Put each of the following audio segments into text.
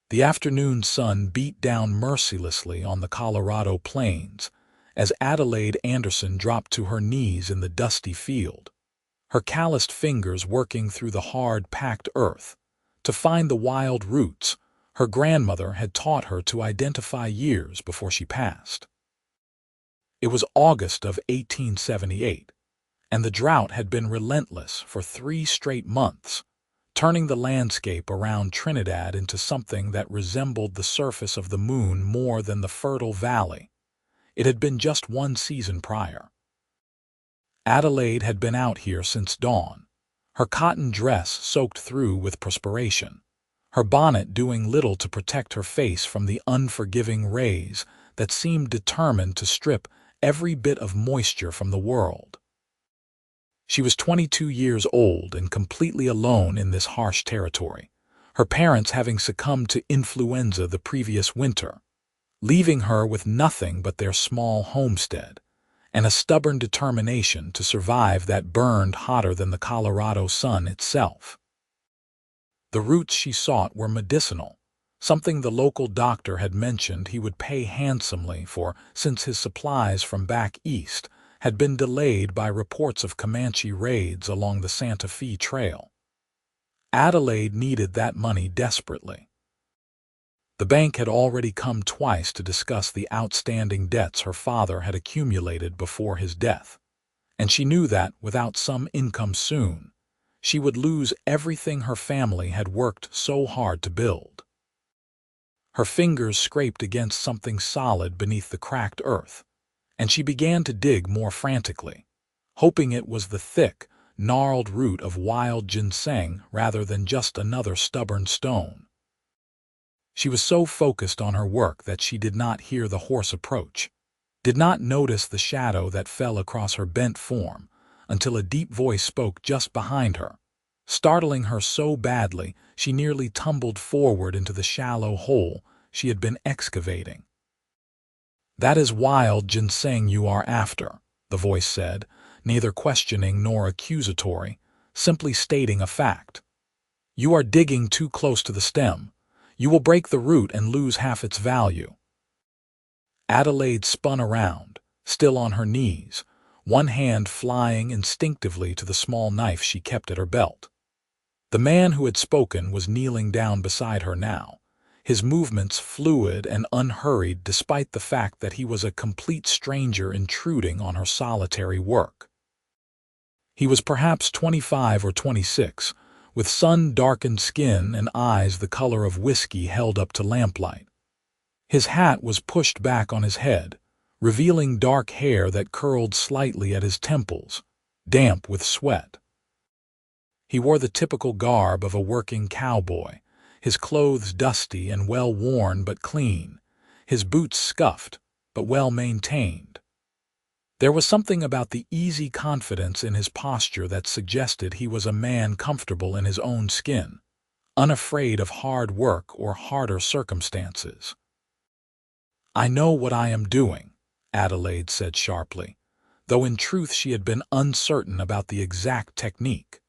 The afternoon sun beat down mercilessly on the Colorado plains as Adelaide Anderson dropped to her knees in the dusty field, her calloused fingers working through the hard, packed earth to find the wild roots her grandmother had taught her to identify years before she passed. It was August of 1878, and the drought had been relentless for 3 straight months, turning the landscape around Trinidad into something that resembled the surface of the moon more than the fertile valley it had been just one season prior. Adelaide had been out here since dawn, her cotton dress soaked through with perspiration, her bonnet doing little to protect her face from the unforgiving rays that seemed determined to strip every bit of moisture from the world. She was 22 years old and completely alone in this harsh territory, her parents having succumbed to influenza the previous winter, leaving her with nothing but their small homestead and a stubborn determination to survive that burned hotter than the Colorado sun itself. The roots she sought were medicinal, something the local doctor had mentioned he would pay handsomely for since his supplies from back east had been delayed by reports of Comanche raids along the Santa Fe Trail. Adelaide needed that money desperately. The bank had already come twice to discuss the outstanding debts her father had accumulated before his death, and she knew that, without some income soon, she would lose everything her family had worked so hard to build. Her fingers scraped against something solid beneath the cracked earth, and she began to dig more frantically, hoping it was the thick, gnarled root of wild ginseng rather than just another stubborn stone. She was so focused on her work that she did not hear the horse approach, did not notice the shadow that fell across her bent form, until a deep voice spoke just behind her, startling her so badly she nearly tumbled forward into the shallow hole she had been excavating. "That is wild ginseng you are after," the voice said, neither questioning nor accusatory, simply stating a fact. "You are digging too close to the stem. You will break the root and lose half its value." Adelaide spun around, still on her knees, one hand flying instinctively to the small knife she kept at her belt. The man who had spoken was kneeling down beside her now, his movements fluid and unhurried despite the fact that he was a complete stranger intruding on her solitary work. He was perhaps 25 or 26, with sun-darkened skin and eyes the color of whiskey held up to lamplight. His hat was pushed back on his head, revealing dark hair that curled slightly at his temples, damp with sweat. He wore the typical garb of a working cowboy, his clothes dusty and well-worn but clean, his boots scuffed but well-maintained. There was something about the easy confidence in his posture that suggested he was a man comfortable in his own skin, unafraid of hard work or harder circumstances. "I know what I am doing," Adelaide said sharply, though in truth she had been uncertain about the exact technique.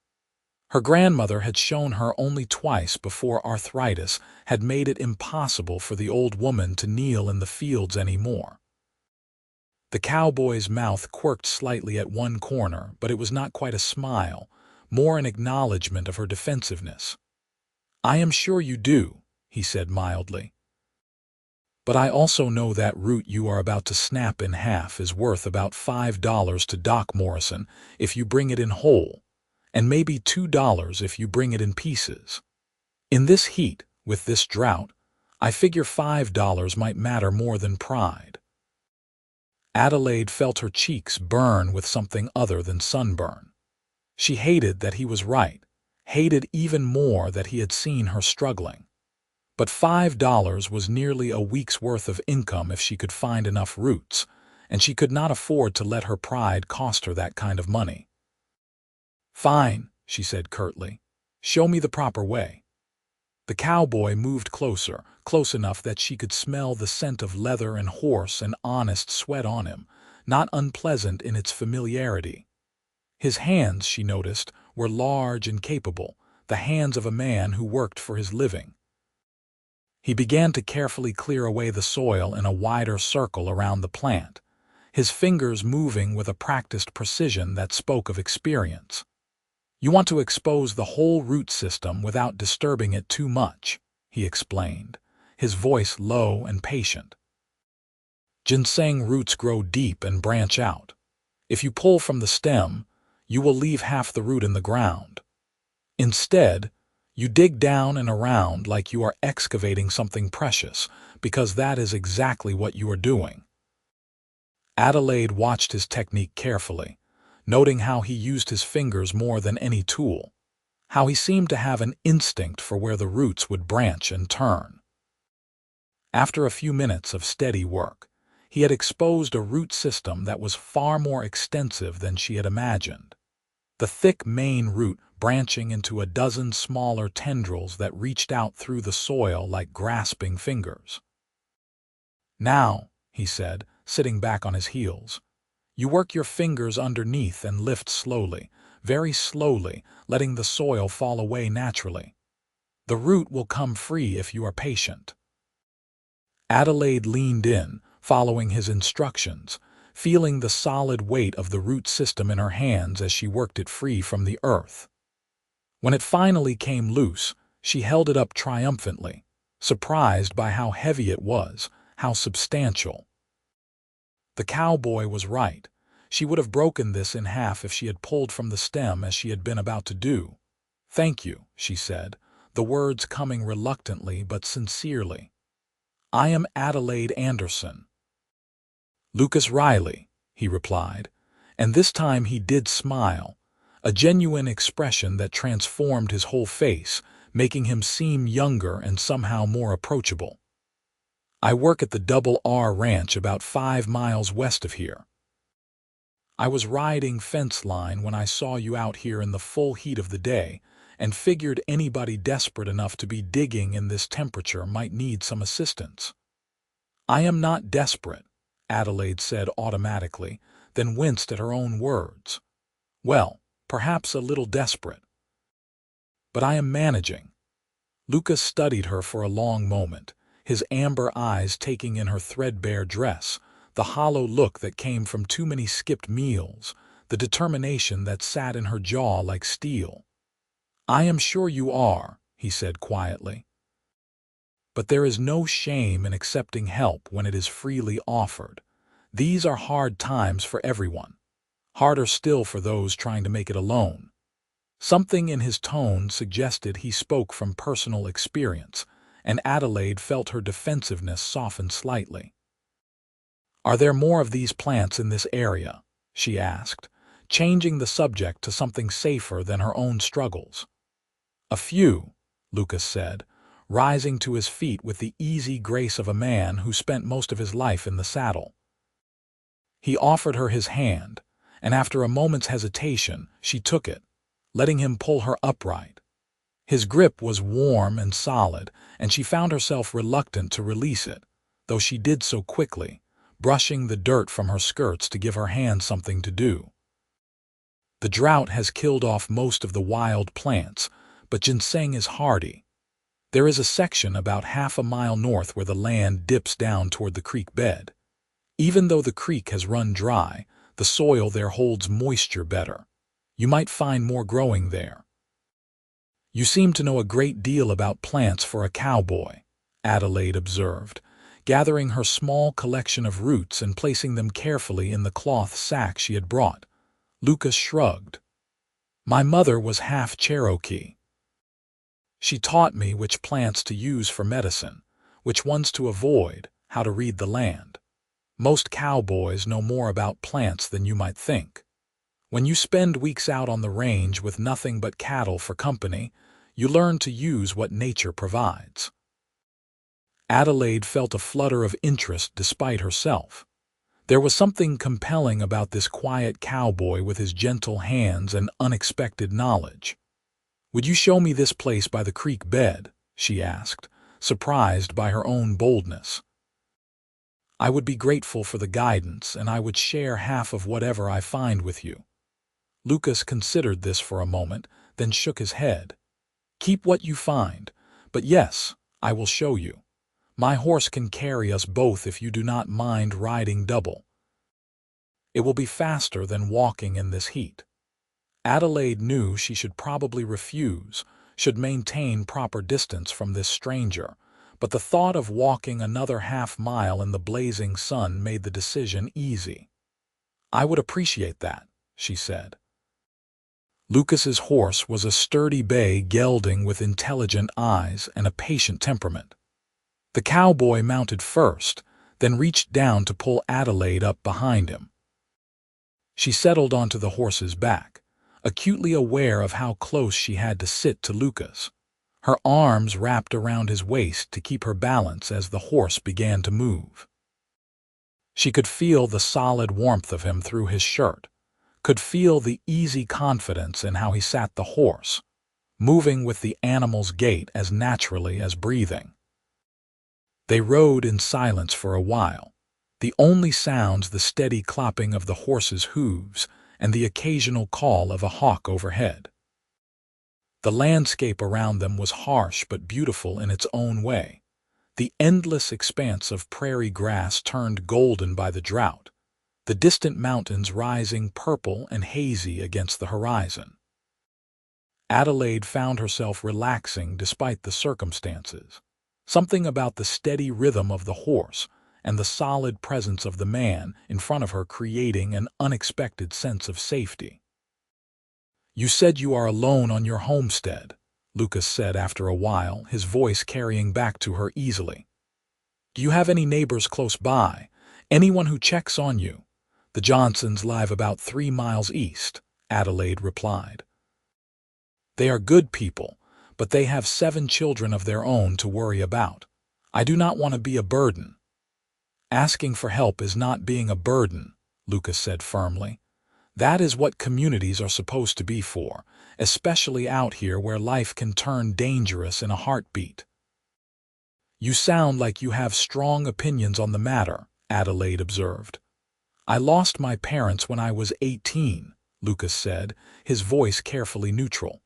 Her grandmother had shown her only twice before arthritis had made it impossible for the old woman to kneel in the fields anymore. The cowboy's mouth quirked slightly at one corner, but it was not quite a smile, more an acknowledgement of her defensiveness. "I am sure you do," he said mildly. "But I also know that root you are about to snap in half is worth about $5 to Doc Morrison if you bring it in whole, and maybe $2 if you bring it in pieces. In this heat, with this drought, I figure $5 might matter more than pride." Adelaide felt her cheeks burn with something other than sunburn. She hated that he was right, hated even more that he had seen her struggling. But $5 was nearly a week's worth of income if she could find enough roots, and she could not afford to let her pride cost her that kind of money. "Fine," she said curtly. "Show me the proper way." The cowboy moved closer, close enough that she could smell the scent of leather and horse and honest sweat on him, not unpleasant in its familiarity. His hands, she noticed, were large and capable, the hands of a man who worked for his living. He began to carefully clear away the soil in a wider circle around the plant, his fingers moving with a practiced precision that spoke of experience. "You want to expose the whole root system without disturbing it too much," he explained, his voice low and patient. "Ginseng roots grow deep and branch out. If you pull from the stem, you will leave half the root in the ground. Instead, you dig down and around like you are excavating something precious, because that is exactly what you are doing." Adelaide watched his technique carefully, noting how he used his fingers more than any tool, how he seemed to have an instinct for where the roots would branch and turn. After a few minutes of steady work, he had exposed a root system that was far more extensive than she had imagined. The thick main root branching into a dozen smaller tendrils that reached out through the soil like grasping fingers. "Now," he said, sitting back on his heels, "you work your fingers underneath and lift slowly, very slowly, letting the soil fall away naturally. The root will come free if you are patient." Adelaide leaned in, following his instructions, feeling the solid weight of the root system in her hands as she worked it free from the earth. When it finally came loose, she held it up triumphantly, surprised by how heavy it was, how substantial. The cowboy was right. She would have broken this in half if she had pulled from the stem as she had been about to do. "Thank you," she said, the words coming reluctantly but sincerely. "I am Adelaide Anderson." "Lucas Riley," he replied, and this time he did smile, a genuine expression that transformed his whole face, making him seem younger and somehow more approachable. "I work at the Double R Ranch about 5 miles west of here. I was riding fence line when I saw you out here in the full heat of the day and figured anybody desperate enough to be digging in this temperature might need some assistance." "I am not desperate," Adelaide said automatically, then winced at her own words. "Well, perhaps a little desperate. But I am managing." Lucas studied her for a long moment, his amber eyes taking in her threadbare dress, the hollow look that came from too many skipped meals, the determination that sat in her jaw like steel. "I am sure you are," he said quietly. "But there is no shame in accepting help when it is freely offered. These are hard times for everyone. Harder still for those trying to make it alone." Something in his tone suggested he spoke from personal experience, and Adelaide felt her defensiveness soften slightly. "Are there more of these plants in this area?" she asked, changing the subject to something safer than her own struggles. "A few," Lucas said, rising to his feet with the easy grace of a man who spent most of his life in the saddle. He offered her his hand, and after a moment's hesitation, she took it, letting him pull her upright. His grip was warm and solid, and she found herself reluctant to release it, though she did so quickly, brushing the dirt from her skirts to give her hand something to do. "The drought has killed off most of the wild plants, but ginseng is hardy. There is a section about half a mile north where the land dips down toward the creek bed. Even though the creek has run dry, the soil there holds moisture better. You might find more growing there." "You seem to know a great deal about plants for a cowboy," Adelaide observed, gathering her small collection of roots and placing them carefully in the cloth sack she had brought. Lucas shrugged. "My mother was half Cherokee. She taught me which plants to use for medicine, which ones to avoid, how to read the land. Most cowboys know more about plants than you might think. When you spend weeks out on the range with nothing but cattle for company, you learn to use what nature provides." Adelaide felt a flutter of interest despite herself. There was something compelling about this quiet cowboy with his gentle hands and unexpected knowledge. "Would you show me this place by the creek bed?" she asked, surprised by her own boldness. "I would be grateful for the guidance, and I would share half of whatever I find with you." Lucas considered this for a moment, then shook his head. "Keep what you find, but yes, I will show you." My horse can carry us both if you do not mind riding double. It will be faster than walking in this heat." Adelaide knew she should probably refuse, should maintain proper distance from this stranger, but the thought of walking another half-mile in the blazing sun made the decision easy. "I would appreciate that," she said. Lucas's horse was a sturdy bay gelding with intelligent eyes and a patient temperament. The cowboy mounted first, then reached down to pull Adelaide up behind him. She settled onto the horse's back, acutely aware of how close she had to sit to Lucas, her arms wrapped around his waist to keep her balance as the horse began to move. She could feel the solid warmth of him through his shirt, could feel the easy confidence in how he sat the horse, moving with the animal's gait as naturally as breathing. They rode in silence for a while, the only sounds the steady clopping of the horse's hooves and the occasional call of a hawk overhead. The landscape around them was harsh but beautiful in its own way. The endless expanse of prairie grass turned golden by the drought, the distant mountains rising purple and hazy against the horizon. Adelaide found herself relaxing despite the circumstances. Something about the steady rhythm of the horse and the solid presence of the man in front of her creating an unexpected sense of safety. "You said you are alone on your homestead," Lucas said after a while, his voice carrying back to her easily. "Do you have any neighbors close by? Anyone who checks on you?" "The Johnsons live about 3 miles east," Adelaide replied. "They are good people, but they have 7 children of their own to worry about. I do not want to be a burden." "Asking for help is not being a burden," Lucas said firmly. "That is what communities are supposed to be for, especially out here where life can turn dangerous in a heartbeat." "You sound like you have strong opinions on the matter," Adelaide observed. "I lost my parents when I was 18, Lucas said, his voice carefully neutral.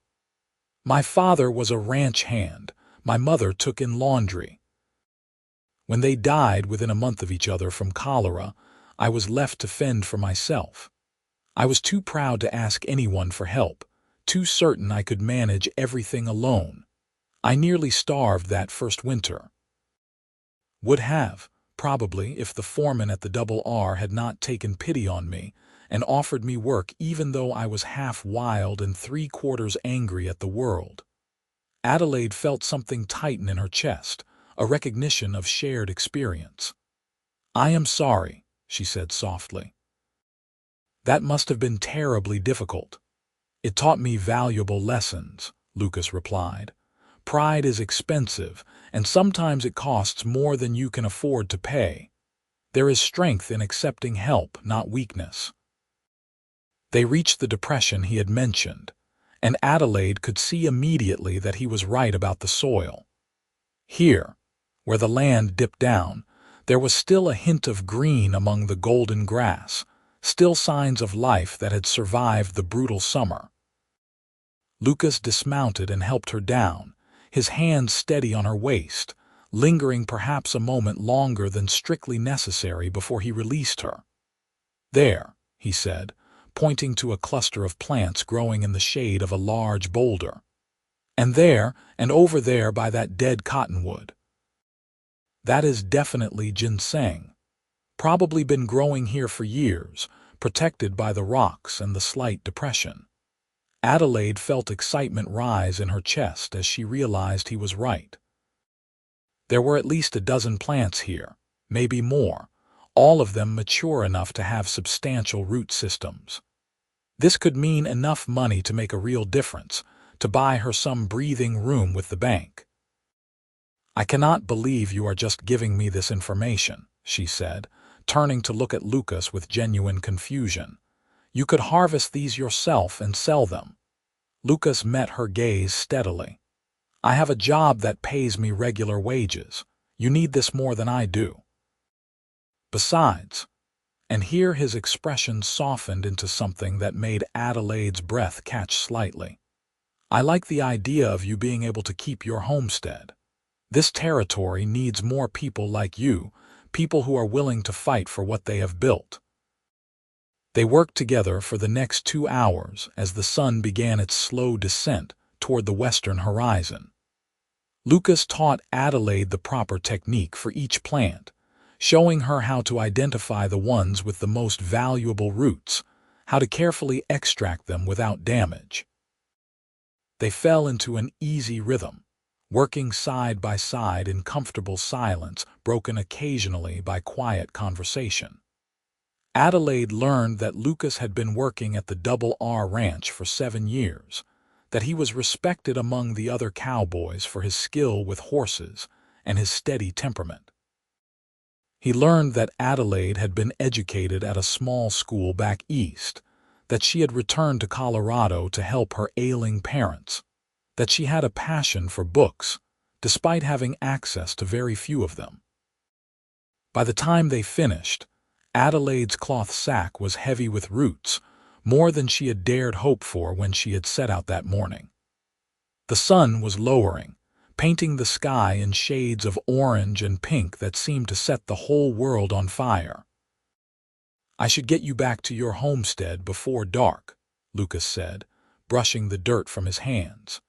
"My father was a ranch hand. My mother took in laundry. When they died within a month of each other from cholera, I was left to fend for myself. I was too proud to ask anyone for help, too certain I could manage everything alone. I nearly starved that first winter. Would have, probably, if the foreman at the Double R had not taken pity on me and offered me work even though I was half wild and 3/4 angry at the world." Adelaide felt something tighten in her chest, a recognition of shared experience. "I am sorry," she said softly. "That must have been terribly difficult." "It taught me valuable lessons," Lucas replied. "Pride is expensive, and sometimes it costs more than you can afford to pay. There is strength in accepting help, not weakness." They reached the depression he had mentioned, and Adelaide could see immediately that he was right about the soil. Here, where the land dipped down, there was still a hint of green among the golden grass, still signs of life that had survived the brutal summer. Lucas dismounted and helped her down, his hands steady on her waist, lingering perhaps a moment longer than strictly necessary before he released her. "There," he said, pointing to a cluster of plants growing in the shade of a large boulder. "And there, and over there by that dead cottonwood. That is definitely ginseng. Probably been growing here for years, protected by the rocks and the slight depression." Adelaide felt excitement rise in her chest as she realized he was right. There were at least a dozen plants here, maybe more, all of them mature enough to have substantial root systems. This could mean enough money to make a real difference, to buy her some breathing room with the bank. "I cannot believe you are just giving me this information," she said, turning to look at Lucas with genuine confusion. "You could harvest these yourself and sell them." Lucas met her gaze steadily. "I have a job that pays me regular wages. You need this more than I do. Besides," and here his expression softened into something that made Adelaide's breath catch slightly, "I like the idea of you being able to keep your homestead. This territory needs more people like you, people who are willing to fight for what they have built." They worked together for the next 2 hours as the sun began its slow descent toward the western horizon. Lucas taught Adelaide the proper technique for each plant, showing her how to identify the ones with the most valuable roots, how to carefully extract them without damage. They fell into an easy rhythm, working side by side in comfortable silence, broken occasionally by quiet conversation. Adelaide learned that Lucas had been working at the Double R Ranch for 7 years, that he was respected among the other cowboys for his skill with horses and his steady temperament. He learned that Adelaide had been educated at a small school back east, that she had returned to Colorado to help her ailing parents, that she had a passion for books, despite having access to very few of them. By the time they finished, Adelaide's cloth sack was heavy with roots, more than she had dared hope for when she had set out that morning. The sun was lowering, painting the sky in shades of orange and pink that seemed to set the whole world on fire. "I should get you back to your homestead before dark," Lucas said, brushing the dirt from his hands.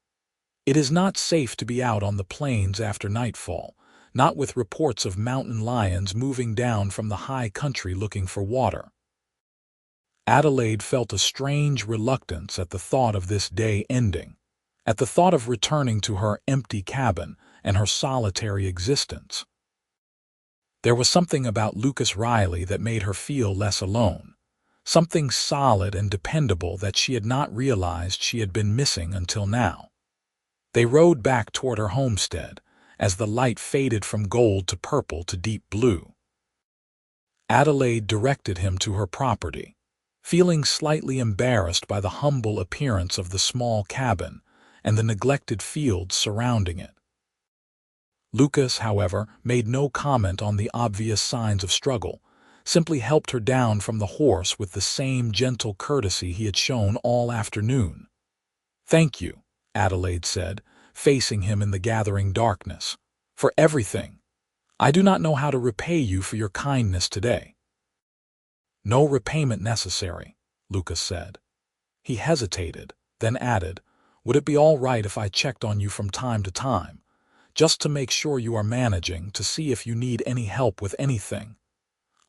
"It is not safe to be out on the plains after nightfall, not with reports of mountain lions moving down from the high country looking for water." Adelaide felt a strange reluctance at the thought of this day ending, at the thought of returning to her empty cabin and her solitary existence. There was something about Lucas Riley that made her feel less alone, something solid and dependable that she had not realized she had been missing until now. They rode back toward her homestead, as the light faded from gold to purple to deep blue. Adelaide directed him to her property, feeling slightly embarrassed by the humble appearance of the small cabin and the neglected fields surrounding it. Lucas, however, made no comment on the obvious signs of struggle, simply helped her down from the horse with the same gentle courtesy he had shown all afternoon. "Thank you," Adelaide said, facing him in the gathering darkness, "for everything. I do not know how to repay you for your kindness today." "No repayment necessary," Lucas said. He hesitated, then added, "Would it be all right if I checked on you from time to time, just to make sure you are managing, to see if you need any help with anything?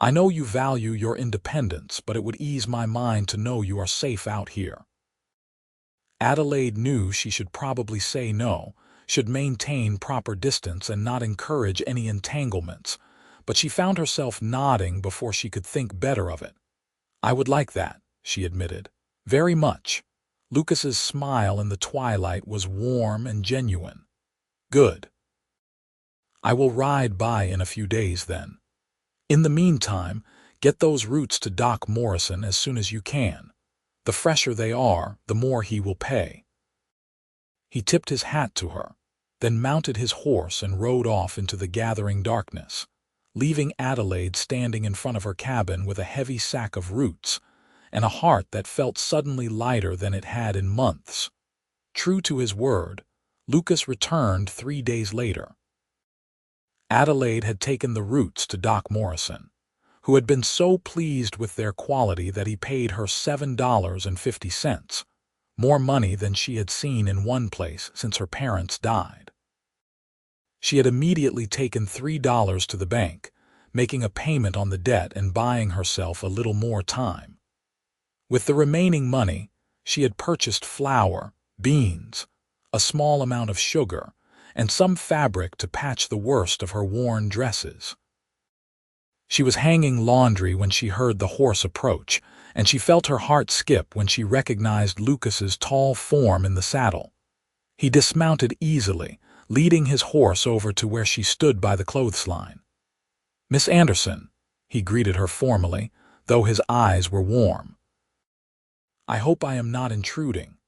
I know you value your independence, but it would ease my mind to know you are safe out here." Adelaide knew she should probably say no, should maintain proper distance and not encourage any entanglements, but she found herself nodding before she could think better of it. "I would like that," she admitted. "Very much." Lucas's smile in the twilight was warm and genuine. "Good. I will ride by in a few days then. In the meantime, get those roots to Doc Morrison as soon as you can. The fresher they are, the more he will pay." He tipped his hat to her, then mounted his horse and rode off into the gathering darkness, leaving Adelaide standing in front of her cabin with a heavy sack of roots and a heart that felt suddenly lighter than it had in months. True to his word, Lucas returned 3 days later. Adelaide had taken the roots to Doc Morrison, who had been so pleased with their quality that he paid her $7.50, more money than she had seen in one place since her parents died. She had immediately taken $3 to the bank, making a payment on the debt and buying herself a little more time. With the remaining money, she had purchased flour, beans, a small amount of sugar, and some fabric to patch the worst of her worn dresses. She was hanging laundry when she heard the horse approach, and she felt her heart skip when she recognized Lucas's tall form in the saddle. He dismounted easily, leading his horse over to where she stood by the clothesline. "Miss Anderson," he greeted her formally, though his eyes were warm. "I hope I am not intruding."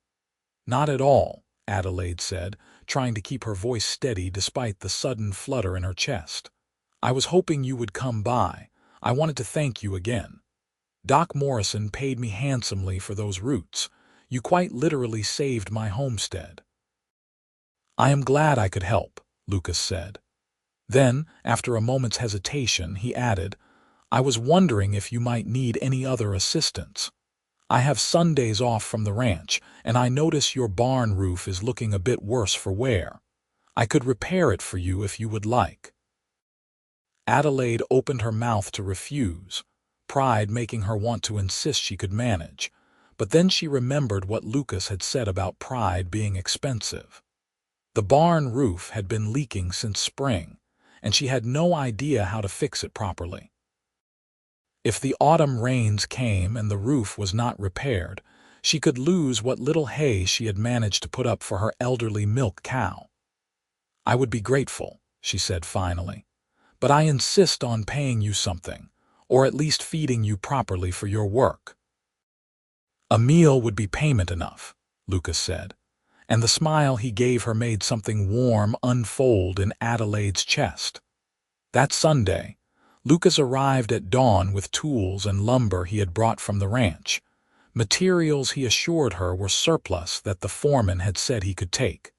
"Not at all," Adelaide said, trying to keep her voice steady despite the sudden flutter in her chest. "I was hoping you would come by. I wanted to thank you again. Doc Morrison paid me handsomely for those roots. You quite literally saved my homestead." "I am glad I could help," Lucas said. Then, after a moment's hesitation, he added, I was wondering if you might need any other assistance. I have Sundays off from the ranch, and I notice your barn roof is looking a bit worse for wear. I could repair it for you if you would like. Adelaide opened her mouth to refuse, pride making her want to insist she could manage, but then she remembered what Lucas had said about pride being expensive. The barn roof had been leaking since spring, and she had no idea how to fix it properly. If the autumn rains came and the roof was not repaired, she could lose what little hay she had managed to put up for her elderly milk cow. I would be grateful, she said finally, but I insist on paying you something, or at least feeding you properly for your work. A meal would be payment enough, Lucas said, and the smile he gave her made something warm unfold in Adelaide's chest. That Sunday, Lucas arrived at dawn with tools and lumber he had brought from the ranch, materials he assured her were surplus that the foreman had said he could take.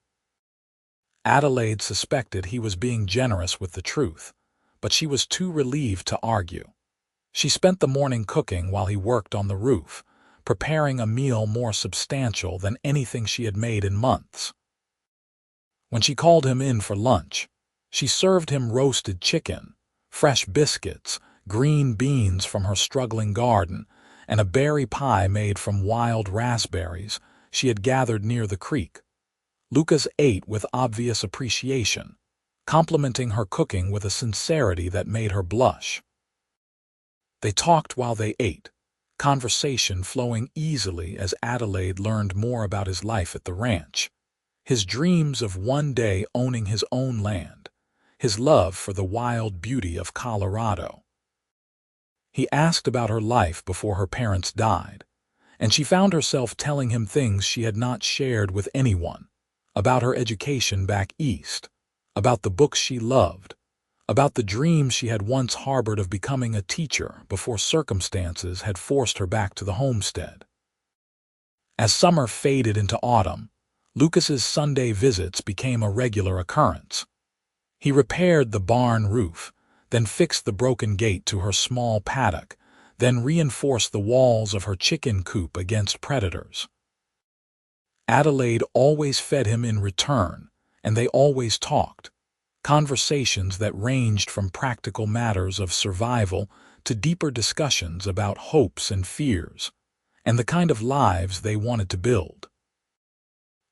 Adelaide suspected he was being generous with the truth, but she was too relieved to argue. She spent the morning cooking while he worked on the roof, preparing a meal more substantial than anything she had made in months. When she called him in for lunch, she served him roasted chicken, fresh biscuits, green beans from her struggling garden, and a berry pie made from wild raspberries she had gathered near the creek. Lucas ate with obvious appreciation, complimenting her cooking with a sincerity that made her blush. They talked while they ate, conversation flowing easily as Adelaide learned more about his life at the ranch, his dreams of one day owning his own land, his love for the wild beauty of Colorado. He asked about her life before her parents died, and she found herself telling him things she had not shared with anyone, about her education back east, about the books she loved, about the dreams she had once harbored of becoming a teacher before circumstances had forced her back to the homestead. As summer faded into autumn, Lucas's Sunday visits became a regular occurrence. He repaired the barn roof, then fixed the broken gate to her small paddock, then reinforced the walls of her chicken coop against predators. Adelaide always fed him in return, and they always talked, conversations that ranged from practical matters of survival to deeper discussions about hopes and fears, and the kind of lives they wanted to build.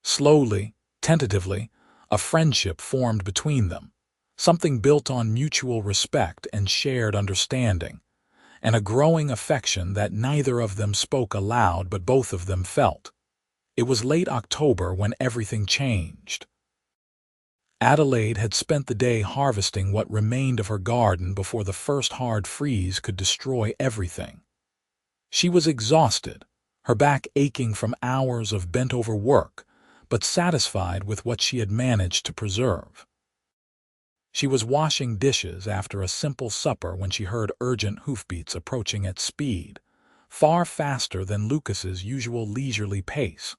Slowly, tentatively, a friendship formed between them, something built on mutual respect and shared understanding, and a growing affection that neither of them spoke aloud but both of them felt. It was late October when everything changed. Adelaide had spent the day harvesting what remained of her garden before the first hard freeze could destroy everything. She was exhausted, her back aching from hours of bent-over work, but satisfied with what she had managed to preserve. She was washing dishes after a simple supper when she heard urgent hoofbeats approaching at speed, far faster than Lucas's usual leisurely pace.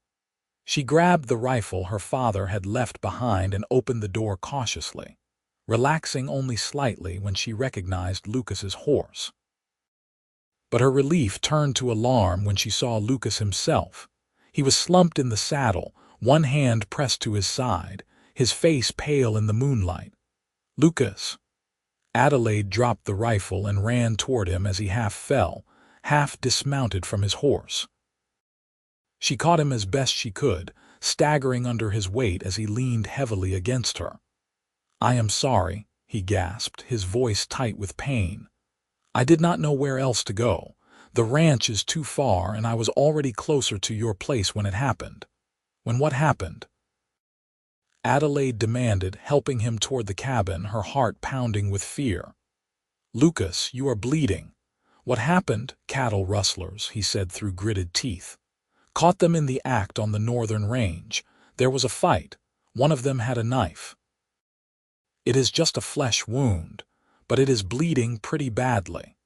She grabbed the rifle her father had left behind and opened the door cautiously, relaxing only slightly when she recognized Lucas's horse. But her relief turned to alarm when she saw Lucas himself. He was slumped in the saddle, one hand pressed to his side, his face pale in the moonlight. "Lucas!" Adelaide dropped the rifle and ran toward him as he half fell, half dismounted from his horse. She caught him as best she could, staggering under his weight as he leaned heavily against her. "I am sorry," he gasped, his voice tight with pain. "I did not know where else to go. The ranch is too far, and I was already closer to your place when it happened." "When what happened?" Adelaide demanded, helping him toward the cabin, her heart pounding with fear. "Lucas, you are bleeding." "What happened?" "Cattle rustlers," he said through gritted teeth. "Caught them in the act on the northern range. There was a fight. One of them had a knife." "It is just a flesh wound, but it is bleeding pretty badly."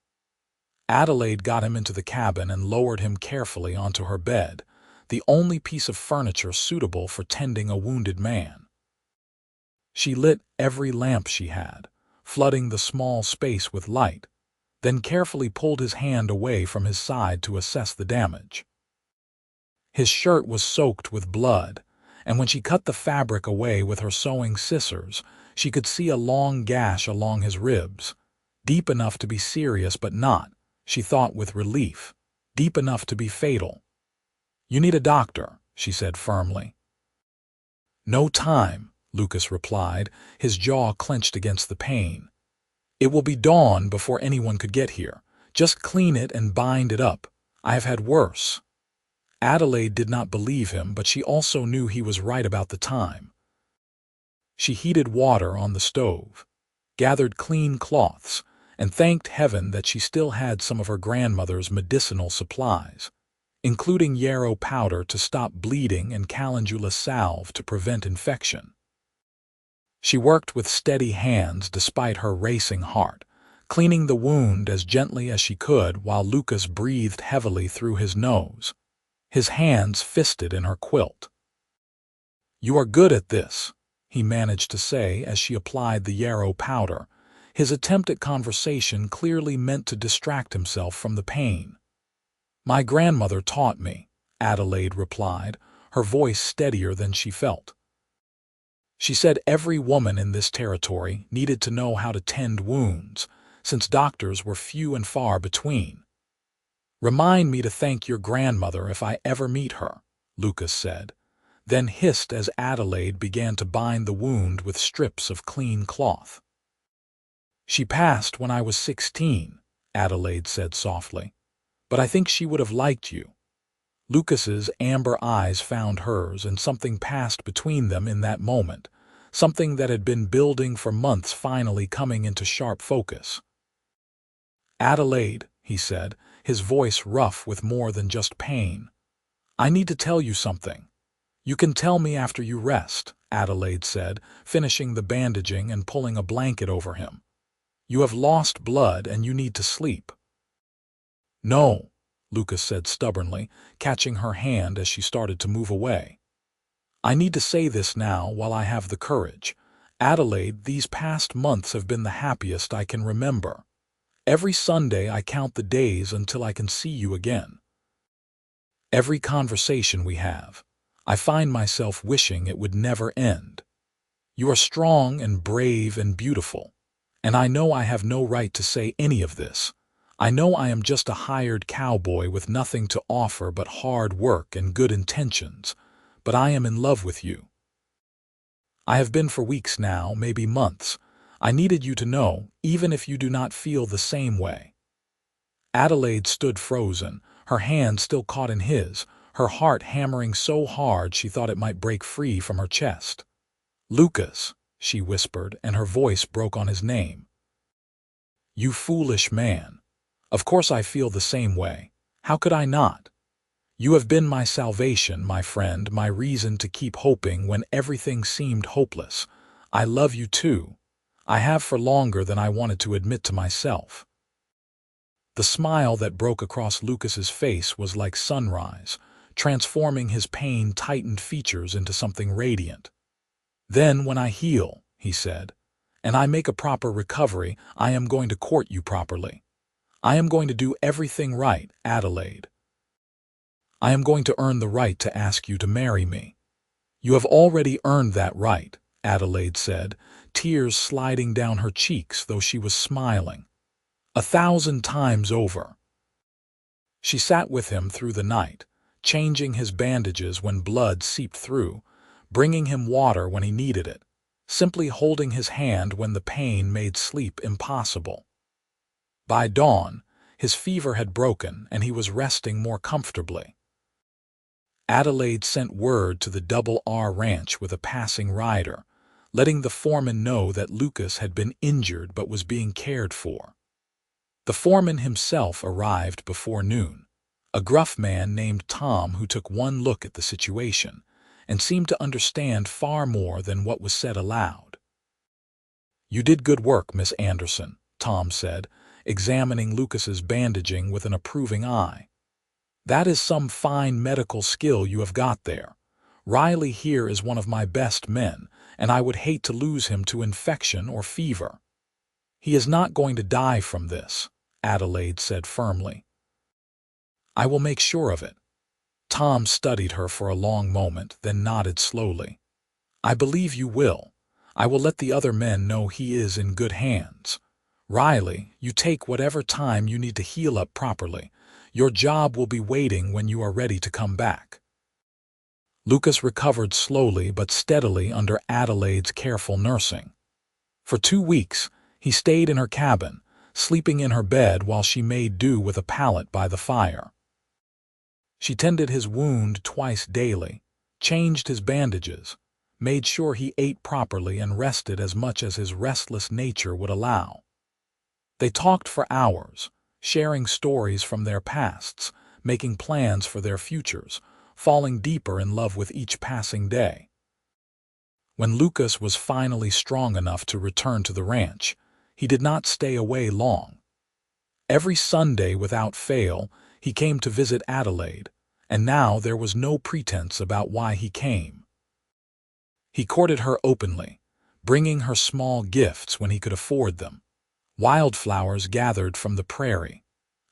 Adelaide got him into the cabin and lowered him carefully onto her bed, the only piece of furniture suitable for tending a wounded man. She lit every lamp she had, flooding the small space with light, then carefully pulled his hand away from his side to assess the damage. His shirt was soaked with blood, and when she cut the fabric away with her sewing scissors, she could see a long gash along his ribs, deep enough to be serious but not, she thought with relief, deep enough to be fatal. "You need a doctor," she said firmly. "No time," Lucas replied, his jaw clenched against the pain. "It will be dawn before anyone could get here. Just clean it and bind it up. I have had worse." Adelaide did not believe him, but she also knew he was right about the time. She heated water on the stove, gathered clean cloths, and thanked heaven that she still had some of her grandmother's medicinal supplies, including yarrow powder to stop bleeding and calendula salve to prevent infection. She worked with steady hands despite her racing heart, cleaning the wound as gently as she could while Lucas breathed heavily through his nose, his hands fisted in her quilt. "You are good at this," he managed to say as she applied the yarrow powder, his attempt at conversation clearly meant to distract himself from the pain. "My grandmother taught me," Adelaide replied, her voice steadier than she felt. "She said every woman in this territory needed to know how to tend wounds, since doctors were few and far between." "Remind me to thank your grandmother if I ever meet her," Lucas said, then hissed as Adelaide began to bind the wound with strips of clean cloth. "She passed when I was 16, Adelaide said softly, "but I think she would have liked you." Lucas's amber eyes found hers, and something passed between them in that moment, something that had been building for months finally coming into sharp focus. "Adelaide," he said, his voice rough with more than just pain, "I need to tell you something." "You can tell me after you rest," Adelaide said, finishing the bandaging and pulling a blanket over him. "You have lost blood and you need to sleep." "No," Lucas said stubbornly, catching her hand as she started to move away. "I need to say this now while I have the courage. Adelaide, these past months have been the happiest I can remember. Every Sunday I count the days until I can see you again. Every conversation we have, I find myself wishing it would never end. You are strong and brave and beautiful, and I know I have no right to say any of this. I know I am just a hired cowboy with nothing to offer but hard work and good intentions, but I am in love with you. I have been for weeks now, maybe months. I needed you to know, even if you do not feel the same way." Adelaide stood frozen, her hand still caught in his, her heart hammering so hard she thought it might break free from her chest. "Lucas," she whispered, and her voice broke on his name. "You foolish man. Of course I feel the same way. How could I not? You have been my salvation, my friend, my reason to keep hoping when everything seemed hopeless. I love you too. I have for longer than I wanted to admit to myself." The smile that broke across Lucas's face was like sunrise, transforming his pain-tightened features into something radiant. "Then when I heal," he said, "and I make a proper recovery, I am going to court you properly. I am going to do everything right, Adelaide. I am going to earn the right to ask you to marry me." "You have already earned that right," Adelaide said, tears sliding down her cheeks though she was smiling. "1,000 times over." She sat with him through the night, changing his bandages when blood seeped through, bringing him water when he needed it, simply holding his hand when the pain made sleep impossible. By dawn, his fever had broken and he was resting more comfortably. Adelaide sent word to the Double R Ranch with a passing rider, letting the foreman know that Lucas had been injured but was being cared for. The foreman himself arrived before noon, a gruff man named Tom who took one look at the situation and seemed to understand far more than what was said aloud. "You did good work, Miss Anderson," Tom said, examining Lucas's bandaging with an approving eye. "That is some fine medical skill you have got there. Riley here is one of my best men, and I would hate to lose him to infection or fever. He is not going to die from this, Adelaide said firmly. I will make sure of it. Tom studied her for a long moment, then nodded slowly. I believe you will. I will let the other men know he is in good hands. Riley, you take whatever time you need to heal up properly. Your job will be waiting when you are ready to come back. Lucas recovered slowly but steadily under Adelaide's careful nursing. For 2 weeks, he stayed in her cabin, sleeping in her bed while she made do with a pallet by the fire. She tended his wound twice daily, changed his bandages, made sure he ate properly and rested as much as his restless nature would allow. They talked for hours, sharing stories from their pasts, making plans for their futures, falling deeper in love with each passing day. When Lucas was finally strong enough to return to the ranch, he did not stay away long. Every Sunday without fail, he came to visit Adelaide, and now there was no pretense about why he came. He courted her openly, bringing her small gifts when he could afford them. Wildflowers gathered from the prairie,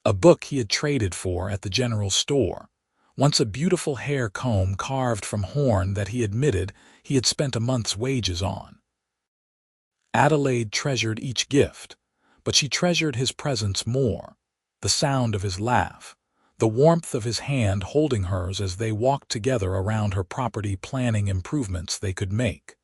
a book he had traded for at the general store, once a beautiful hair comb carved from horn that he admitted he had spent a month's wages on. Adelaide treasured each gift, but she treasured his presence more, the sound of his laugh, the warmth of his hand holding hers as they walked together around her property planning improvements they could make.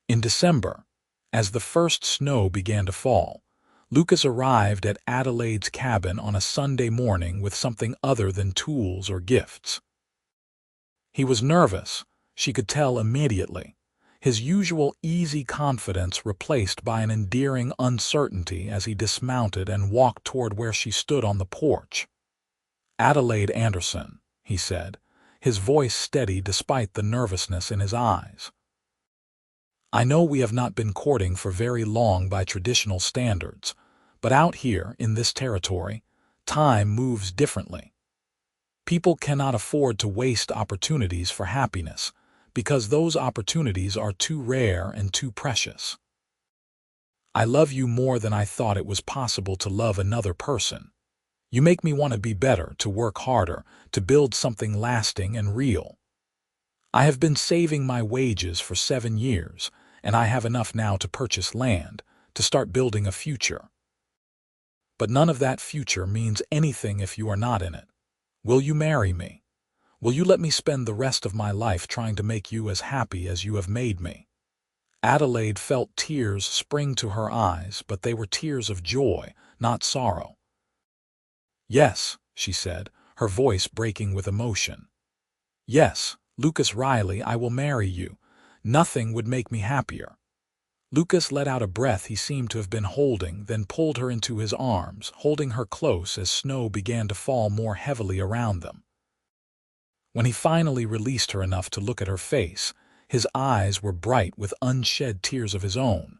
In December, as the first snow began to fall, Lucas arrived at Adelaide's cabin on a Sunday morning with something other than tools or gifts. He was nervous, she could tell immediately, his usual easy confidence replaced by an endearing uncertainty as he dismounted and walked toward where she stood on the porch. Adelaide Anderson, he said, his voice steady despite the nervousness in his eyes. I know we have not been courting for very long by traditional standards, but out here, in this territory, time moves differently. People cannot afford to waste opportunities for happiness, because those opportunities are too rare and too precious. I love you more than I thought it was possible to love another person. You make me want to be better, to work harder, to build something lasting and real. I have been saving my wages for 7 years, and I have enough now to purchase land, to start building a future. But none of that future means anything if you are not in it. Will you marry me? Will you let me spend the rest of my life trying to make you as happy as you have made me? Adelaide felt tears spring to her eyes, but they were tears of joy, not sorrow. Yes, she said, her voice breaking with emotion. Yes, Lucas Riley, I will marry you. Nothing would make me happier. Lucas let out a breath he seemed to have been holding, then pulled her into his arms, holding her close as snow began to fall more heavily around them. When he finally released her enough to look at her face, his eyes were bright with unshed tears of his own.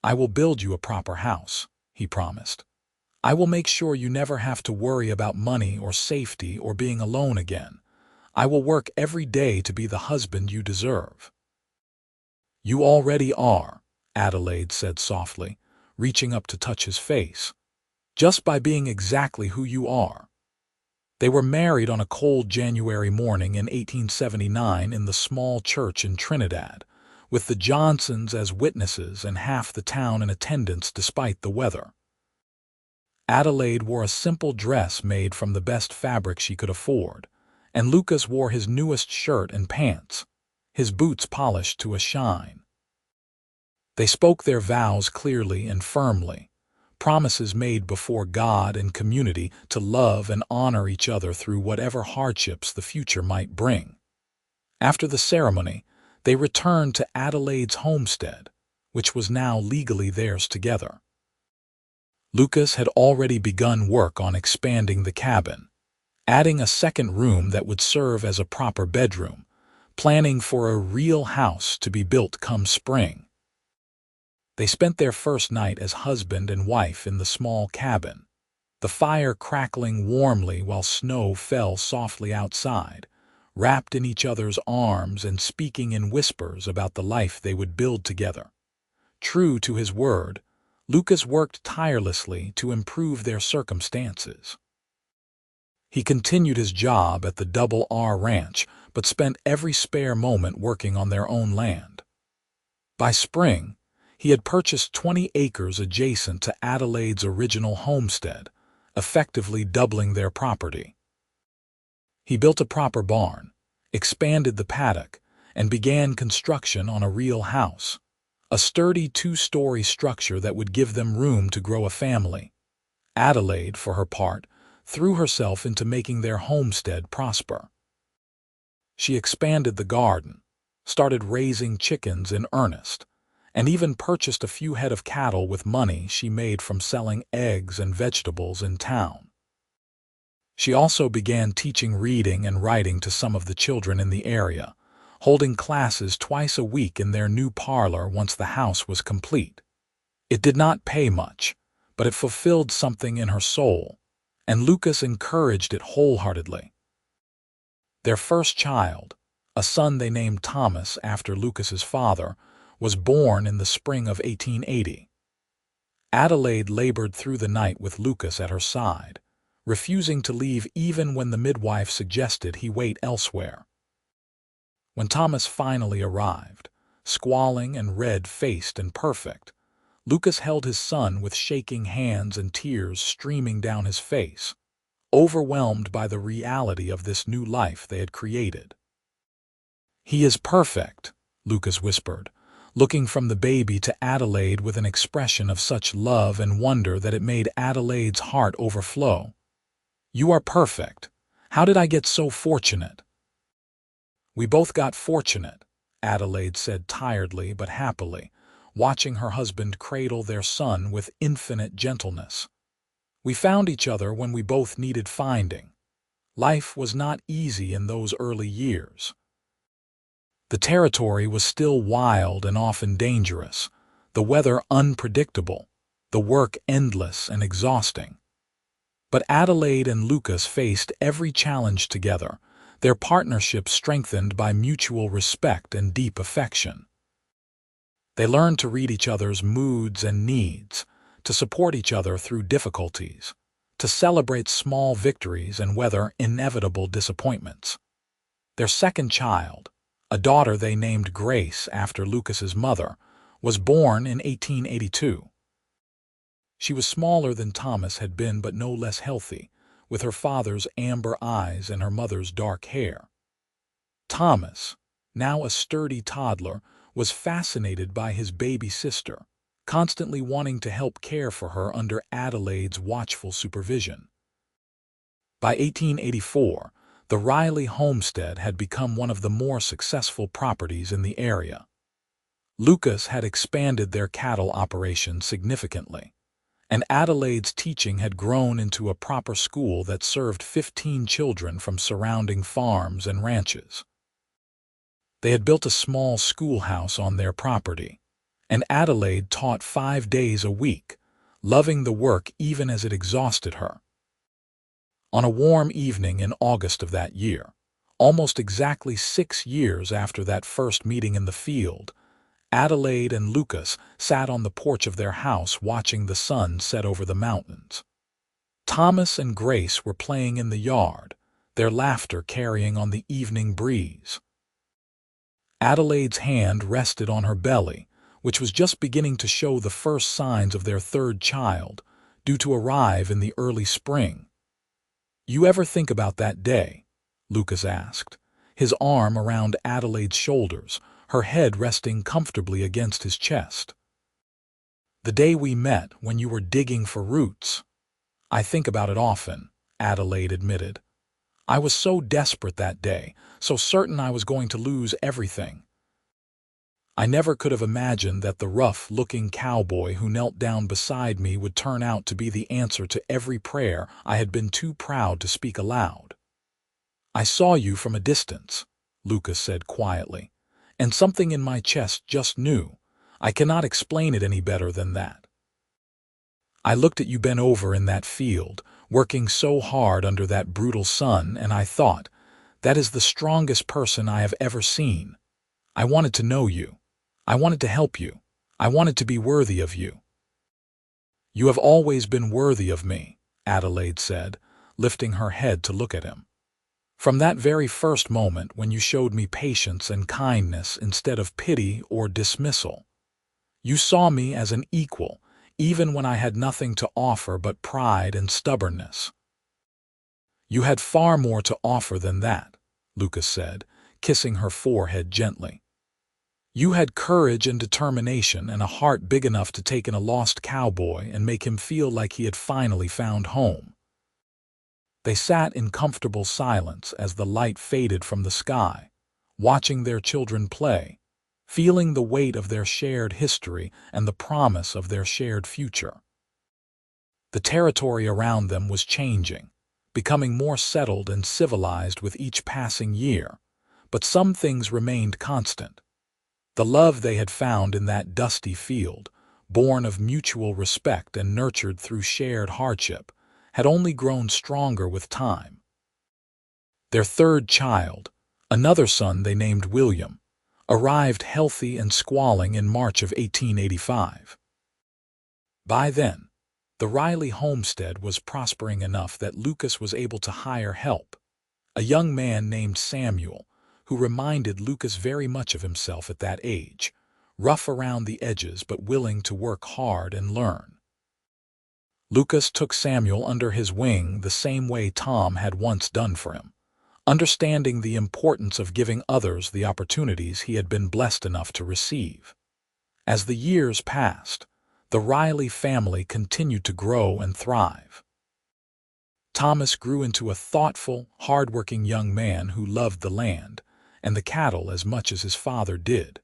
I will build you a proper house, he promised. I will make sure you never have to worry about money or safety or being alone again. I will work every day to be the husband you deserve. You already are, Adelaide said softly, reaching up to touch his face. Just by being exactly who you are. They were married on a cold January morning in 1879 in the small church in Trinidad, with the Johnsons as witnesses and half the town in attendance despite the weather. Adelaide wore a simple dress made from the best fabric she could afford, and Lucas wore his newest shirt and pants, his boots polished to a shine. They spoke their vows clearly and firmly, promises made before God and community to love and honor each other through whatever hardships the future might bring. After the ceremony, they returned to Adelaide's homestead, which was now legally theirs together. Lucas had already begun work on expanding the cabin, adding a second room that would serve as a proper bedroom, planning for a real house to be built come spring. They spent their first night as husband and wife in the small cabin, the fire crackling warmly while snow fell softly outside, wrapped in each other's arms and speaking in whispers about the life they would build together. True to his word, Lucas worked tirelessly to improve their circumstances. He continued his job at the Double R Ranch, but spent every spare moment working on their own land. By spring, he had purchased 20 acres adjacent to Adelaide's original homestead, effectively doubling their property. He built a proper barn, expanded the paddock, and began construction on a real house, a sturdy 2-story structure that would give them room to grow a family. Adelaide, for her part, threw herself into making their homestead prosper. She expanded the garden, started raising chickens in earnest, and even purchased a few head of cattle with money she made from selling eggs and vegetables in town. She also began teaching reading and writing to some of the children in the area, holding classes twice a week in their new parlor once the house was complete. It did not pay much, but it fulfilled something in her soul, and Lucas encouraged it wholeheartedly. Their first child, a son they named Thomas after Lucas's father, was born in the spring of 1880. Adelaide labored through the night with Lucas at her side, refusing to leave even when the midwife suggested he wait elsewhere. When Thomas finally arrived, squalling and red-faced and perfect, Lucas held his son with shaking hands and tears streaming down his face, overwhelmed by the reality of this new life they had created. "He is perfect," Lucas whispered, looking from the baby to Adelaide with an expression of such love and wonder that it made Adelaide's heart overflow. "You are perfect. How did I get so fortunate?" "We both got fortunate," Adelaide said tiredly but happily, watching her husband cradle their son with infinite gentleness. "We found each other when we both needed finding. Life was not easy in those early years. The territory was still wild and often dangerous, the weather unpredictable, the work endless and exhausting. But Adelaide and Lucas faced every challenge together, their partnership strengthened by mutual respect and deep affection. They learned to read each other's moods and needs, to support each other through difficulties, to celebrate small victories and weather inevitable disappointments. Their second child, a daughter they named Grace after Lucas's mother, was born in 1882. She was smaller than Thomas had been but no less healthy, with her father's amber eyes and her mother's dark hair. Thomas, now a sturdy toddler, was fascinated by his baby sister, constantly wanting to help care for her under Adelaide's watchful supervision. By 1884, the Riley homestead had become one of the more successful properties in the area. Lucas had expanded their cattle operation significantly, and Adelaide's teaching had grown into a proper school that served 15 children from surrounding farms and ranches. They had built a small schoolhouse on their property, and Adelaide taught 5 days a week, loving the work even as it exhausted her. On a warm evening in August of that year, almost exactly 6 years after that first meeting in the field, Adelaide and Lucas sat on the porch of their house watching the sun set over the mountains. Thomas and Grace were playing in the yard, their laughter carrying on the evening breeze. Adelaide's hand rested on her belly, which was just beginning to show the first signs of their third child, due to arrive in the early spring. "You ever think about that day?" Lucas asked, his arm around Adelaide's shoulders, her head resting comfortably against his chest. "The day we met when you were digging for roots." "I think about it often," Adelaide admitted. "I was so desperate that day, so certain I was going to lose everything. I never could have imagined that the rough-looking cowboy who knelt down beside me would turn out to be the answer to every prayer I had been too proud to speak aloud." "I saw you from a distance," Lucas said quietly, "and something in my chest just knew. I cannot explain it any better than that. I looked at you bent over in that field, working so hard under that brutal sun, and I thought, That is the strongest person I have ever seen. I wanted to know you. I wanted to help you. I wanted to be worthy of you." "You have always been worthy of me," Adelaide said, lifting her head to look at him. "From that very first moment when you showed me patience and kindness instead of pity or dismissal. You saw me as an equal, even when I had nothing to offer but pride and stubbornness." "You had far more to offer than that," Lucas said, kissing her forehead gently. "You had courage and determination and a heart big enough to take in a lost cowboy and make him feel like he had finally found home." They sat in comfortable silence as the light faded from the sky, watching their children play, feeling the weight of their shared history and the promise of their shared future. The territory around them was changing, becoming more settled and civilized with each passing year, but some things remained constant. The love they had found in that dusty field, born of mutual respect and nurtured through shared hardship, had only grown stronger with time. Their third child, another son they named William, arrived healthy and squalling in March of 1885. By then, the Riley homestead was prospering enough that Lucas was able to hire help, a young man named Samuel, who reminded Lucas very much of himself at that age, rough around the edges but willing to work hard and learn. Lucas took Samuel under his wing the same way Tom had once done for him, understanding the importance of giving others the opportunities he had been blessed enough to receive. As the years passed, the Riley family continued to grow and thrive. Thomas grew into a thoughtful, hard-working young man who loved the land and the cattle as much as his father did.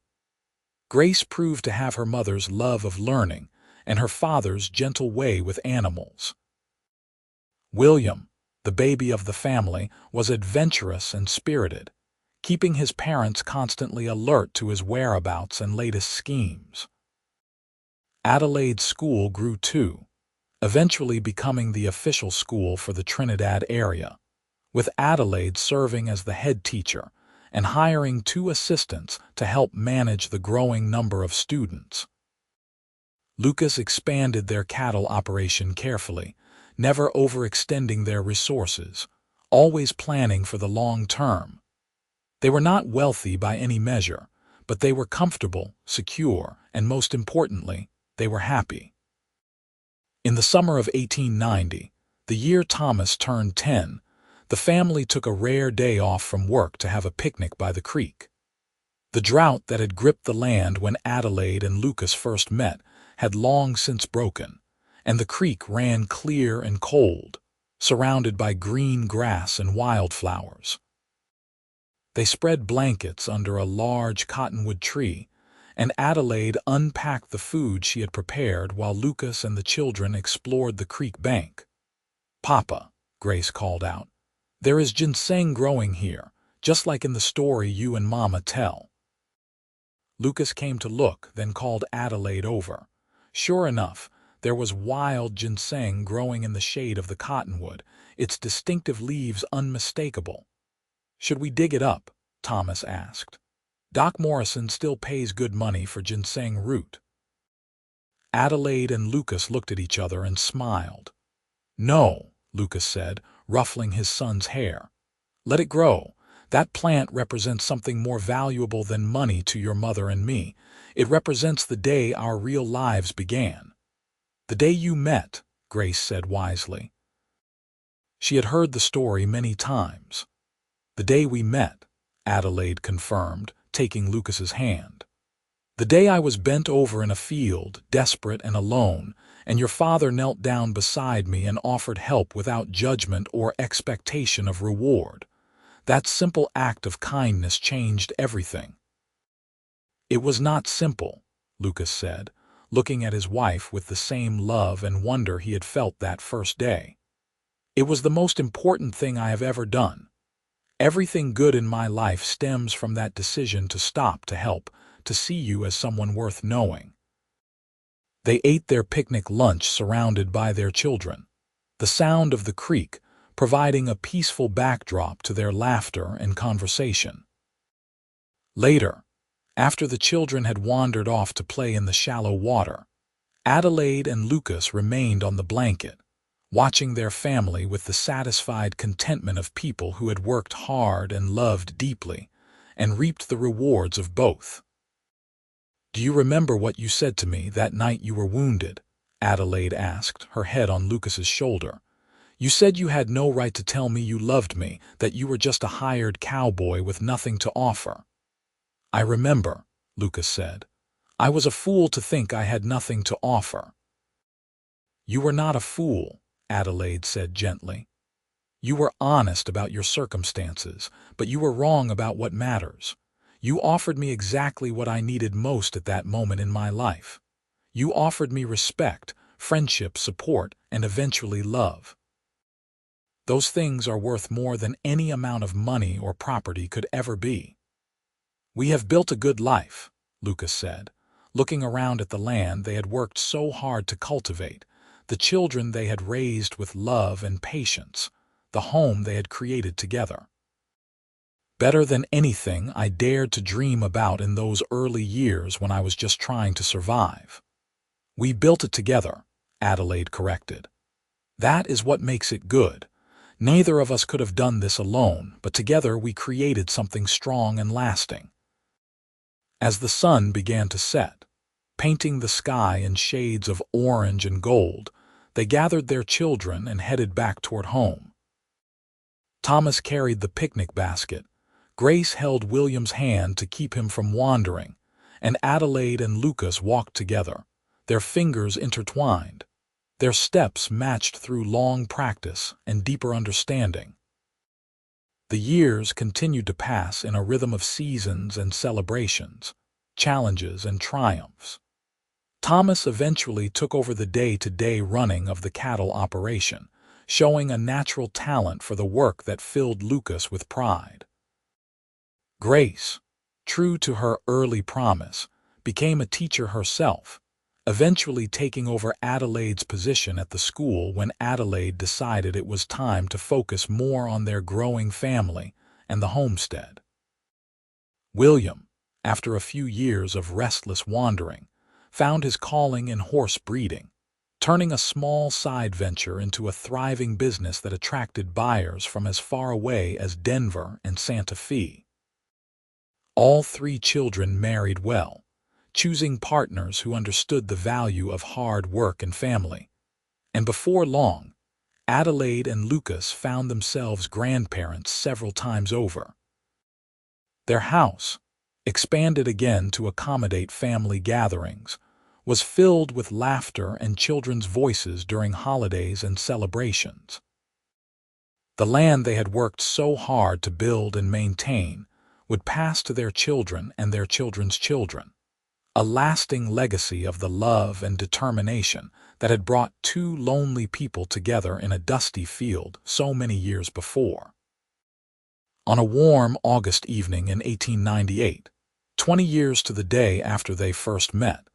Grace proved to have her mother's love of learning and her father's gentle way with animals. William, the baby of the family, was adventurous and spirited, keeping his parents constantly alert to his whereabouts and latest schemes. Adelaide's school grew too, eventually becoming the official school for the Trinidad area, with Adelaide serving as the head teacher and hiring 2 assistants to help manage the growing number of students. Lucas expanded their cattle operation carefully, never overextending their resources, always planning for the long term. They were not wealthy by any measure, but they were comfortable, secure, and most importantly, they were happy. In the summer of 1890, the year Thomas turned 10, the family took a rare day off from work to have a picnic by the creek. The drought that had gripped the land when Adelaide and Lucas first met had long since broken, and the creek ran clear and cold, surrounded by green grass and wildflowers. They spread blankets under a large cottonwood tree, and Adelaide unpacked the food she had prepared while Lucas and the children explored the creek bank. "Papa," Grace called out, "there is ginseng growing here, just like in the story you and Mama tell." Lucas came to look, then called Adelaide over. Sure enough, there was wild ginseng growing in the shade of the cottonwood, its distinctive leaves unmistakable. "Should we dig it up?" Thomas asked. "Doc Morrison still pays good money for ginseng root." Adelaide and Lucas looked at each other and smiled. "No," Lucas said, ruffling his son's hair. "Let it grow. That plant represents something more valuable than money to your mother and me. It represents the day our real lives began." "The day you met," Grace said wisely. She had heard the story many times. "The day we met," Adelaide confirmed, taking Lucas's hand. "The day I was bent over in a field, desperate and alone, and your father knelt down beside me and offered help without judgment or expectation of reward. That simple act of kindness changed everything." "It was not simple," Lucas said, looking at his wife with the same love and wonder he had felt that first day. "It was the most important thing I have ever done. Everything good in my life stems from that decision to stop to help, to see you as someone worth knowing." They ate their picnic lunch surrounded by their children. The sound of the creek, providing a peaceful backdrop to their laughter and conversation. Later, after the children had wandered off to play in the shallow water, Adelaide and Lucas remained on the blanket, watching their family with the satisfied contentment of people who had worked hard and loved deeply, and reaped the rewards of both. "Do you remember what you said to me that night you were wounded?" Adelaide asked, her head on Lucas's shoulder. "You said you had no right to tell me you loved me, that you were just a hired cowboy with nothing to offer." "I remember," Lucas said. "I was a fool to think I had nothing to offer." "You were not a fool," Adelaide said gently. "You were honest about your circumstances, but you were wrong about what matters. You offered me exactly what I needed most at that moment in my life. You offered me respect, friendship, support, and eventually love. Those things are worth more than any amount of money or property could ever be." "We have built a good life," Lucas said, looking around at the land they had worked so hard to cultivate, the children they had raised with love and patience, the home they had created together. "Better than anything I dared to dream about in those early years when I was just trying to survive." "We built it together," Adelaide corrected. "That is what makes it good. Neither of us could have done this alone, but together we created something strong and lasting." As the sun began to set, painting the sky in shades of orange and gold, they gathered their children and headed back toward home. Thomas carried the picnic basket, Grace held William's hand to keep him from wandering, and Adelaide and Lucas walked together, their fingers intertwined. Their steps matched through long practice and deeper understanding. The years continued to pass in a rhythm of seasons and celebrations, challenges and triumphs. Thomas eventually took over the day-to-day running of the cattle operation, showing a natural talent for the work that filled Lucas with pride. Grace, true to her early promise, became a teacher herself, eventually taking over Adelaide's position at the school when Adelaide decided it was time to focus more on their growing family and the homestead. William, after a few years of restless wandering, found his calling in horse breeding, turning a small side venture into a thriving business that attracted buyers from as far away as Denver and Santa Fe. All three children married well, choosing partners who understood the value of hard work and family. And before long, Adelaide and Lucas found themselves grandparents several times over. Their house, expanded again to accommodate family gatherings, was filled with laughter and children's voices during holidays and celebrations. The land they had worked so hard to build and maintain would pass to their children and their children's children, a lasting legacy of the love and determination that had brought two lonely people together in a dusty field so many years before. On a warm August evening in 1898, 20 years to the day after they first met,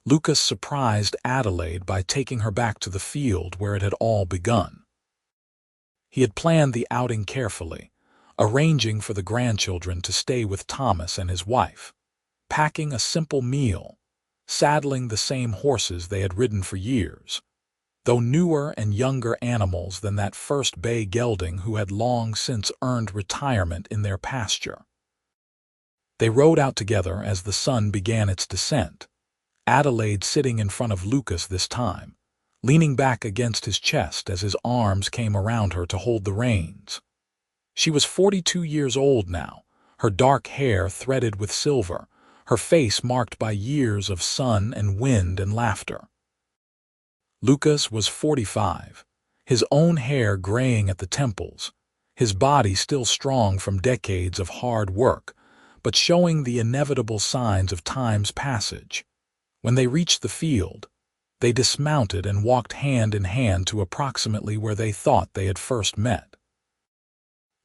Lucas surprised Adelaide by taking her back to the field where it had all begun. He had planned the outing carefully, arranging for the grandchildren to stay with Thomas and his wife, packing a simple meal, saddling the same horses they had ridden for years, though newer and younger animals than that first bay gelding who had long since earned retirement in their pasture. They rode out together as the sun began its descent, Adelaide sitting in front of Lucas this time, leaning back against his chest as his arms came around her to hold the reins. She was 42 years old now, her dark hair threaded with silver, her face marked by years of sun and wind and laughter. Lucas was 45, his own hair graying at the temples, his body still strong from decades of hard work, but showing the inevitable signs of time's passage. When they reached the field, they dismounted and walked hand in hand to approximately where they thought they had first met.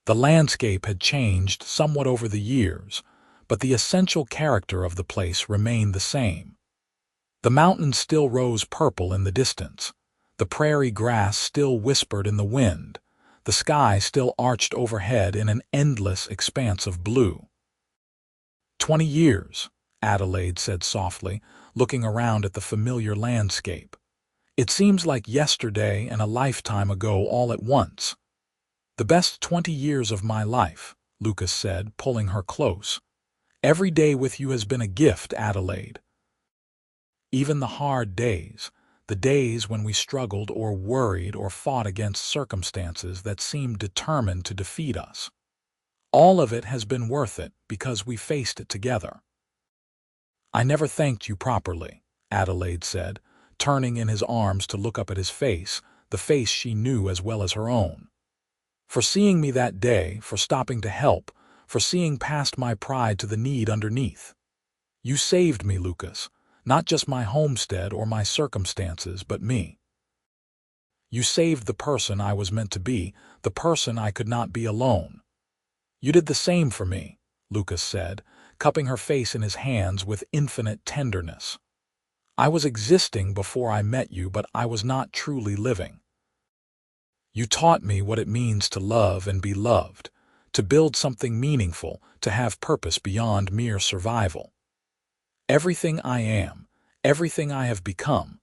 The landscape had changed somewhat over the years, but the essential character of the place remained the same. The mountains still rose purple in the distance, the prairie grass still whispered in the wind, the sky still arched overhead in an endless expanse of blue. 20 years, Adelaide said softly, looking around at the familiar landscape. It seems like yesterday and a lifetime ago all at once. The best 20 years of my life, Lucas said, pulling her close. Every day with you has been a gift, Adelaide. Even the hard days, the days when we struggled or worried or fought against circumstances that seemed determined to defeat us. All of it has been worth it because we faced it together. I never thanked you properly, Adelaide said, turning in his arms to look up at his face, the face she knew as well as her own. For seeing me that day, for stopping to help, for seeing past my pride to the need underneath. You saved me, Lucas, not just my homestead or my circumstances, but me. You saved the person I was meant to be, the person I could not be alone. You did the same for me, Lucas said, cupping her face in his hands with infinite tenderness. I was existing before I met you, but I was not truly living. You taught me what it means to love and be loved, to build something meaningful, to have purpose beyond mere survival. Everything I am, everything I have become,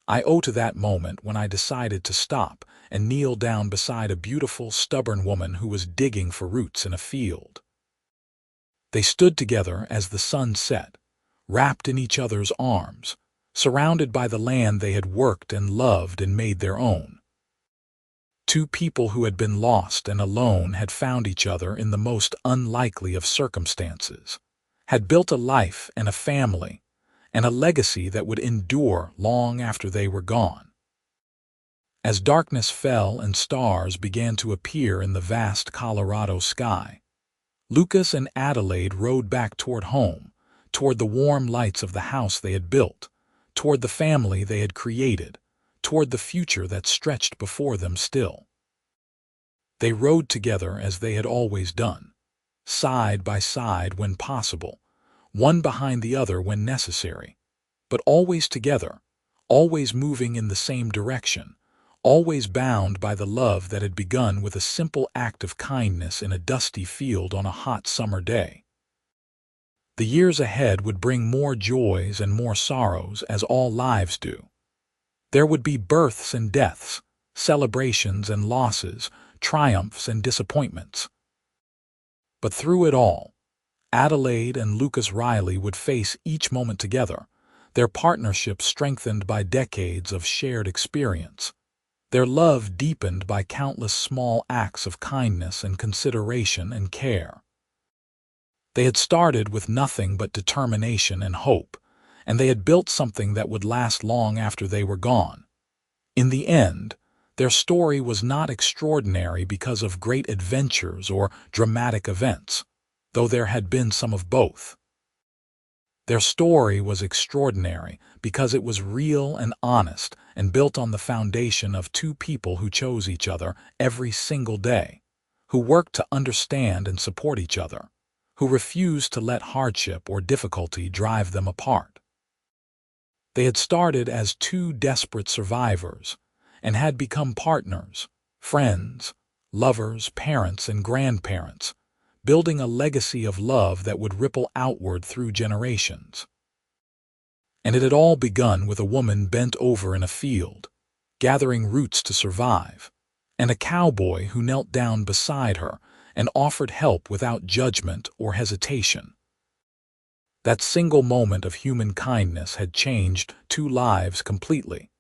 I owe to that moment when I decided to stop and kneel down beside a beautiful, stubborn woman who was digging for roots in a field. They stood together as the sun set, wrapped in each other's arms, surrounded by the land they had worked and loved and made their own. Two people who had been lost and alone had found each other in the most unlikely of circumstances, had built a life and a family, and a legacy that would endure long after they were gone. As darkness fell and stars began to appear in the vast Colorado sky, Lucas and Adelaide rode back toward home, toward the warm lights of the house they had built, toward the family they had created, toward the future that stretched before them still. They rode together as they had always done, side by side when possible, one behind the other when necessary, but always together, always moving in the same direction, always bound by the love that had begun with a simple act of kindness in a dusty field on a hot summer day. The years ahead would bring more joys and more sorrows, as all lives do. There would be births and deaths, celebrations and losses, triumphs and disappointments. But through it all, Adelaide and Lucas Riley would face each moment together, their partnership strengthened by decades of shared experience, their love deepened by countless small acts of kindness and consideration and care. They had started with nothing but determination and hope, and they had built something that would last long after they were gone. In the end, their story was not extraordinary because of great adventures or dramatic events, though there had been some of both. Their story was extraordinary because it was real and honest and built on the foundation of two people who chose each other every single day, who worked to understand and support each other, who refused to let hardship or difficulty drive them apart. They had started as two desperate survivors and had become partners, friends, lovers, parents, and grandparents, building a legacy of love that would ripple outward through generations. And it had all begun with a woman bent over in a field, gathering roots to survive, and a cowboy who knelt down beside her and offered help without judgment or hesitation. That single moment of human kindness had changed two lives completely,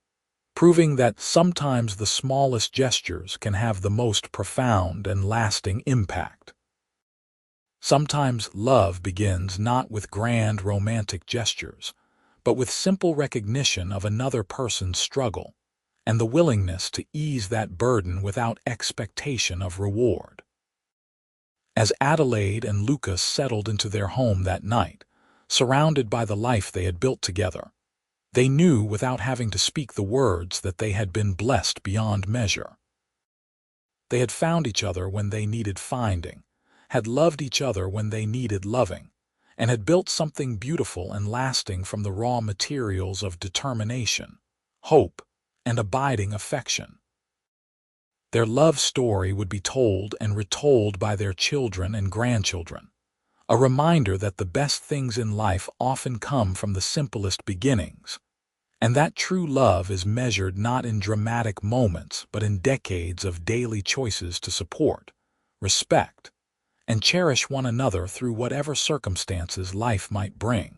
proving that sometimes the smallest gestures can have the most profound and lasting impact. Sometimes love begins not with grand romantic gestures, but with simple recognition of another person's struggle and the willingness to ease that burden without expectation of reward. As Adelaide and Lucas settled into their home that night, surrounded by the life they had built together, they knew without having to speak the words that they had been blessed beyond measure. They had found each other when they needed finding, had loved each other when they needed loving, and had built something beautiful and lasting from the raw materials of determination, hope, and abiding affection. Their love story would be told and retold by their children and grandchildren, a reminder that the best things in life often come from the simplest beginnings, and that true love is measured not in dramatic moments but in decades of daily choices to support, respect, and cherish one another through whatever circumstances life might bring.